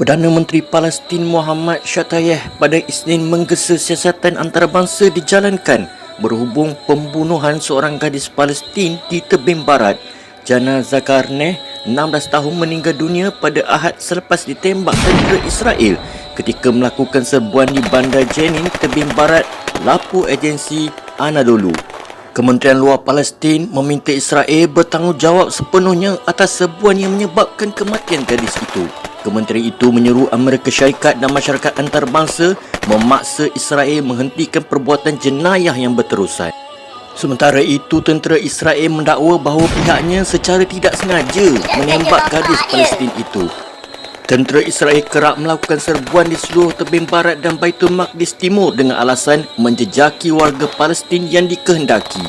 Perdana Menteri Palestin Muhammad Shatayyeh pada Isnin menggesa siasatan antarabangsa dijalankan berhubung pembunuhan seorang gadis Palestin di tebing barat. Jana Zakarneh, 16 tahun, meninggal dunia pada Ahad selepas ditembak tentera Israel ketika melakukan serbuan di bandar Jenin, tebing barat, lapu agensi Anadolu. Kementerian Luar Palestin meminta Israel bertanggungjawab sepenuhnya atas serbuan yang menyebabkan kematian gadis itu. Kementerian itu menyeru Amerika Syarikat dan masyarakat antarabangsa memaksa Israel menghentikan perbuatan jenayah yang berterusan. Sementara itu, tentera Israel mendakwa bahawa pihaknya secara tidak sengaja menembak gadis Palestin itu. Tentera Israel kerap melakukan serbuan di seluruh tebing barat dan Baitul Maqdis Timur dengan alasan menjejaki warga Palestin yang dikehendaki.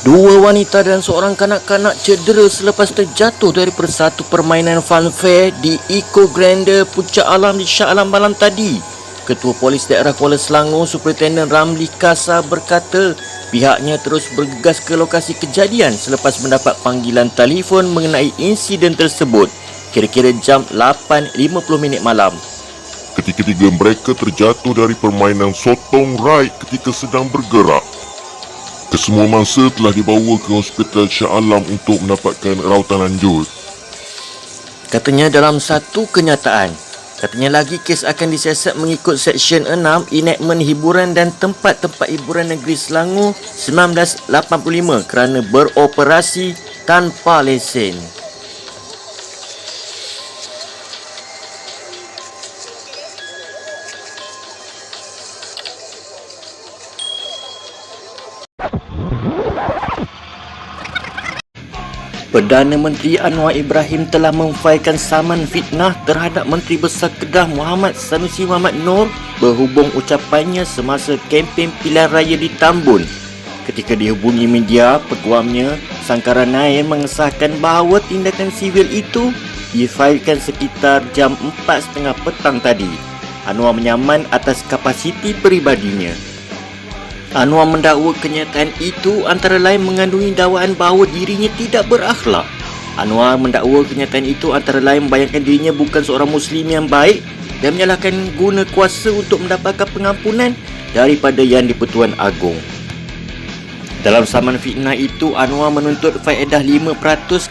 Dua wanita dan seorang kanak-kanak cedera selepas terjatuh dari satu permainan funfair di Eco Grande Puncak Alam di Shah Alam malam tadi. Ketua Polis Daerah Kuala Selangor, Superintendent Ramli Kasa, berkata pihaknya terus bergegas ke lokasi kejadian selepas mendapat panggilan telefon mengenai insiden tersebut kira-kira jam 8.50 malam. Ketiga-tiga mereka terjatuh dari permainan sotong raid ketika sedang bergerak. Kesemua mangsa telah dibawa ke Hospital Shah Alam untuk mendapatkan rawatan lanjut. Katanya dalam satu kenyataan, katanya lagi kes akan disiasat mengikut Seksyen 6 Enakmen Hiburan dan Tempat-tempat Hiburan Negeri Selangor 1985 kerana beroperasi tanpa lesen. Perdana Menteri Anwar Ibrahim telah memfailkan saman fitnah terhadap Menteri Besar Kedah Muhammad Sanusi Muhammad Noor berhubung ucapannya semasa kempen pilihan raya di Tambun. Ketika dihubungi media, peguamnya Sangkaran Nair mengesahkan bahawa tindakan sivil itu difailkan sekitar jam 4.30 petang tadi. Anwar menyaman atas kapasiti peribadinya. Anwar mendakwa kenyataan itu antara lain mengandungi dakwaan bahawa dirinya tidak berakhlak. Anwar mendakwa kenyataan itu antara lain membayangkan dirinya bukan seorang Muslim yang baik dan menyalahkan guna kuasa untuk mendapatkan pengampunan daripada Yang di-Pertuan Agong. Dalam saman fitnah itu, Anwar menuntut faedah 5%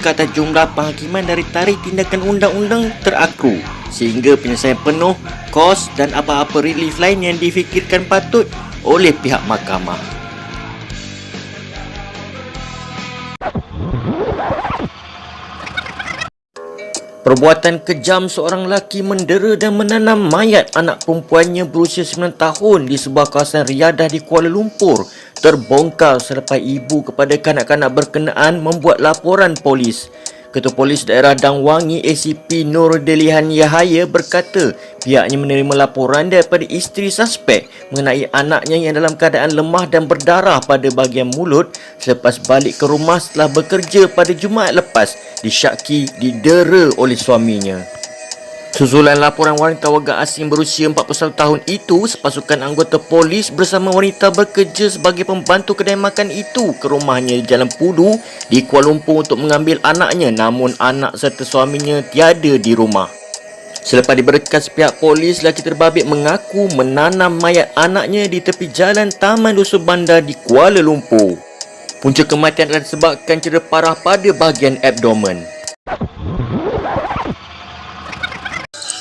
ke atas jumlah penghakiman dari tarikh tindakan undang-undang terakru sehingga penyelesaian penuh kos dan apa-apa relief lain yang difikirkan patut oleh pihak mahkamah. Perbuatan kejam seorang lelaki mendera dan menanam mayat anak perempuannya berusia 9 tahun di sebuah kawasan riadah di Kuala Lumpur terbongkar selepas ibu kepada kanak-kanak berkenaan membuat laporan polis. Ketua Polis Daerah Dang Wangi ACP Nur Delihan Yahaya berkata pihaknya menerima laporan daripada isteri suspek mengenai anaknya yang dalam keadaan lemah dan berdarah pada bahagian mulut selepas balik ke rumah setelah bekerja pada Jumaat lepas disyaki didera oleh suaminya. Susulan laporan wanita warga asing berusia 41 tahun itu, sepasukan anggota polis bersama wanita bekerja sebagai pembantu kedai makan itu ke rumahnya di Jalan Pudu di Kuala Lumpur untuk mengambil anaknya, namun anak serta suaminya tiada di rumah. Selepas diberkas pihak polis, lelaki terbabit mengaku menanam mayat anaknya di tepi jalan Taman Dusun Bandar di Kuala Lumpur. Punca kematian adalah disebabkan cedera parah pada bahagian abdomen.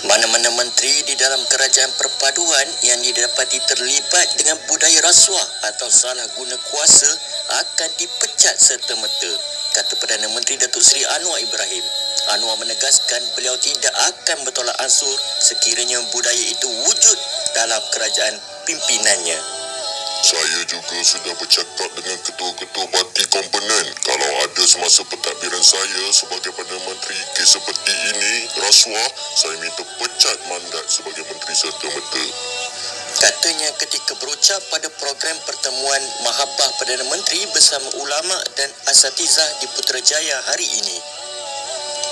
Mana-mana menteri di dalam kerajaan perpaduan yang didapati terlibat dengan budaya rasuah atau salah guna kuasa akan dipecat serta-merta, kata Perdana Menteri Datuk Seri Anwar Ibrahim. Anwar menegaskan beliau tidak akan bertolak ansur sekiranya budaya itu wujud dalam kerajaan pimpinannya. Saya juga sudah bercakap dengan ketua-ketua parti komponen. Kalau ada semasa pentadbiran saya sebagai Perdana Menteri kes seperti ini, rasuah, saya minta pecat mandat sebagai Menteri serta-merta. Katanya ketika berucap pada program pertemuan Mahabbah Perdana Menteri bersama ulama dan asatizah di Putrajaya hari ini.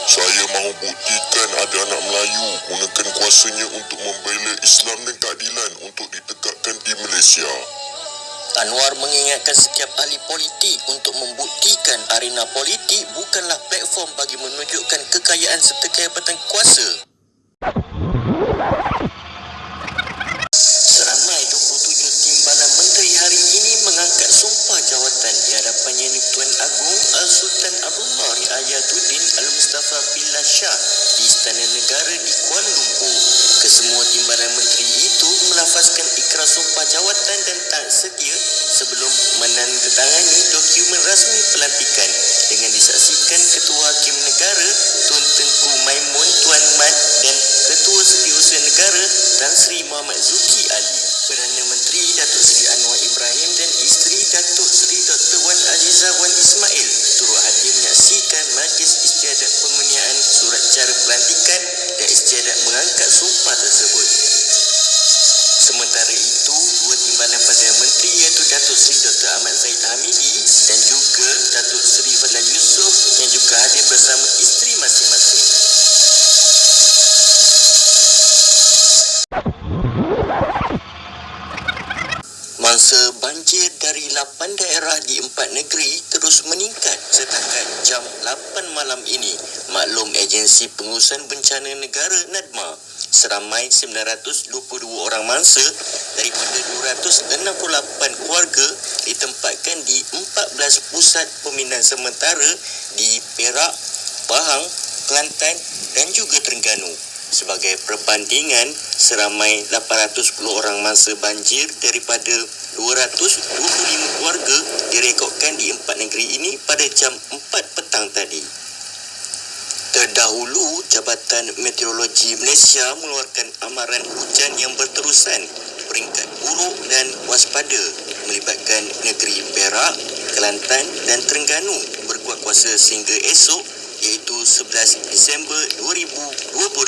Saya mahu buktikan ada anak Melayu gunakan kuasanya untuk membela Islam dan keadilan untuk ditegakkan di Malaysia. Anwar mengingatkan setiap ahli politik untuk membuktikan arena politik bukanlah platform bagi menunjukkan kekayaan serta kehebatan kuasa. Seramai 27 timbalan menteri hari ini mengangkat sumpah jawatan di hadapan Yang di-Tuan Agong Al-Sultan Abdullah Riayatuddin Al-Mustafa Billah Shah di Istana Negara di Kuala Lumpur. Kesemua timbalan menteri itu melafazkan ikrar sumpah jawatan dan tak sedia sebelum menandatangani dokumen rasmi pelantikan dengan disaksikan Ketua Hakim Negara Tun Tengku Maimun Tuan Mat dan Ketua Setiausaha Negara Tan Sri Muhammad Zuki Ali. Perdana Menteri Datuk Seri Anwar Ibrahim dan isteri Datuk Seri Dr. Wan Azizah Wan Ismail turut hadir menyaksikan majlis istiadat pembenihan surat cara pelantikan dan istiadat mengangkat sumpah tersebut. Sementara itu, dua timbalan Perdana Menteri iaitu Datuk Seri Dr. Ahmad Zahid Hamidi dan juga Datuk Seri Fadlan Yusof yang juga hadir bersama isteri masing-masing. Mangsa banjir dari 8 daerah di 4 negeri terus meningkat setakat jam 8 malam ini. Maklum Agensi Pengurusan Bencana Negara NADMA, seramai 922 orang mangsa daripada 268 keluarga ditempatkan di 14 pusat pembinaan sementara di Perak, Pahang, Kelantan dan juga Terengganu. Sebagai perbandingan, seramai 810 orang mangsa banjir daripada 225 keluarga direkodkan di 4 negeri ini pada jam 4 petang tadi. Terdahulu, Jabatan Meteorologi Malaysia mengeluarkan amaran hujan yang berterusan peringkat buruk dan waspada melibatkan negeri Perak, Kelantan dan Terengganu berkuat kuasa sehingga esok iaitu 11 Disember 2022.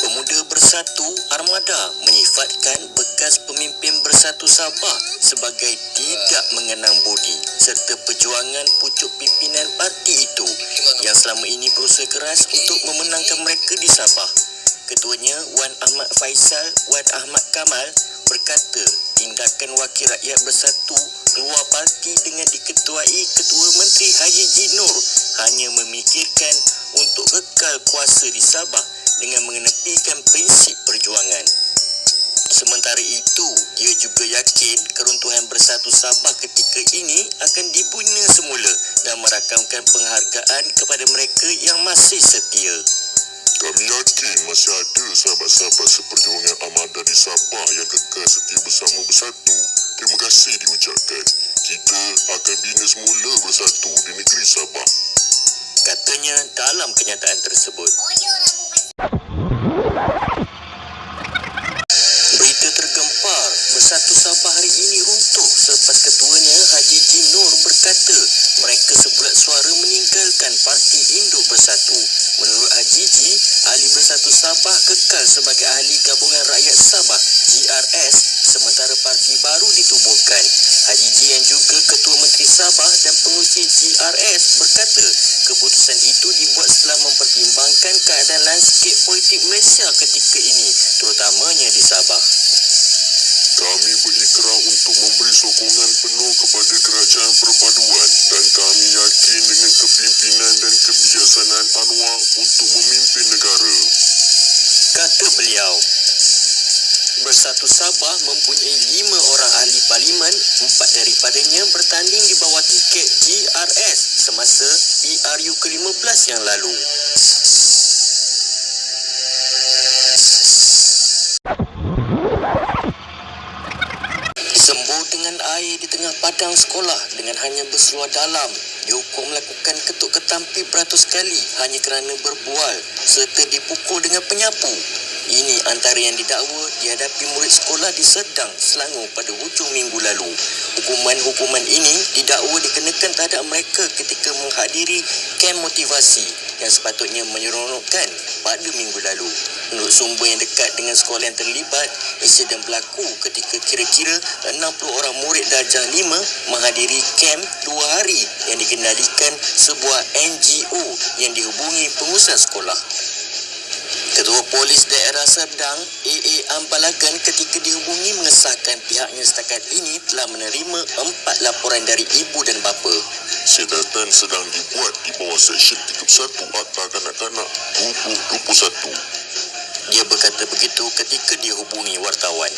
Pemuda Bersatu Armada menyifatkan bekas pemimpin Bersatu Sabah sebagai tidak mengenang budi serta perjuangan pucuk pimpinan parti itu yang selama ini berusaha keras untuk memenangkan mereka di Sabah. Ketuanya Wan Ahmad Faisal Wan Ahmad Kamal berkata tindakan Wakil Rakyat Bersatu keluar parti dengan diketuai Ketua Menteri Haji G. Nur hanya memikirkan untuk kekal kuasa di Sabah dengan mengenepikan prinsip perjuangan. Sementara itu, dia juga yakin keruntuhan Bersatu Sabah ketika ini akan dibina semula dan merakamkan penghargaan kepada mereka yang masih setia. Kami yakin masih ada sahabat-sahabat seperjuangan Armada di Sabah yang kekal setia bersama Bersatu. Terima kasih diucapkan. Kita akan bina semula Bersatu di negeri Sabah, katanya dalam kenyataan tersebut. Berita tergempar, Bersatu Sabah hari ini runtuh selepas ketuanya Haji G. Nur berkata mereka sebulat suara meninggalkan parti induk Bersatu. Menurut Haji G, ahli Bersatu Sabah kekal sebagai ahli Gabungan Rakyat Sabah GRS sementara parti baru ditubuhkan. Haji G yang juga Ketua Menteri Sabah dan pengurusi GRS berkata keputusan itu dibuat setelah mempertimbangkan keadaan landscape politik Malaysia ketika ini, terutamanya di Sabah. kami berikrar untuk memberi sokongan penuh kepada kerajaan perpaduan dan kami yakin dengan kepimpinan dan kebijaksanaan Anwar untuk memimpin negara, Kata beliau. Bersatu Sabah mempunyai 5 orang ahli parlimen, 4 daripadanya bertanding di bawah tiket GRS semasa PRU ke-15 yang lalu. Sembur dengan air di tengah padang sekolah dengan hanya berseluar dalam, dihukum melakukan ketuk ketampi beratus kali hanya kerana berbual serta dipukul dengan penyapu. Ini antara yang didakwa dihadapi murid sekolah di Serdang, Selangor pada hujung minggu lalu. Hukuman-hukuman ini didakwa dikenakan terhadap mereka ketika menghadiri kem motivasi yang sepatutnya menyeronokkan pada minggu lalu. Menurut sumber yang dekat dengan sekolah yang terlibat, insiden berlaku ketika kira-kira 60 orang murid darjah 5 menghadiri kem 2 hari yang dikendalikan sebuah NGO yang dihubungi pengurusan sekolah. Ketua Polis Daerah Serdang, AA Ambalagan ketika dihubungi mengesahkan pihaknya setakat ini telah menerima 4 laporan dari ibu dan bapa. Siasatan sedang dibuat di bawah Seksyen 31 Akta Kanak-Kanak 2021. Dia berkata begitu ketika dihubungi wartawan.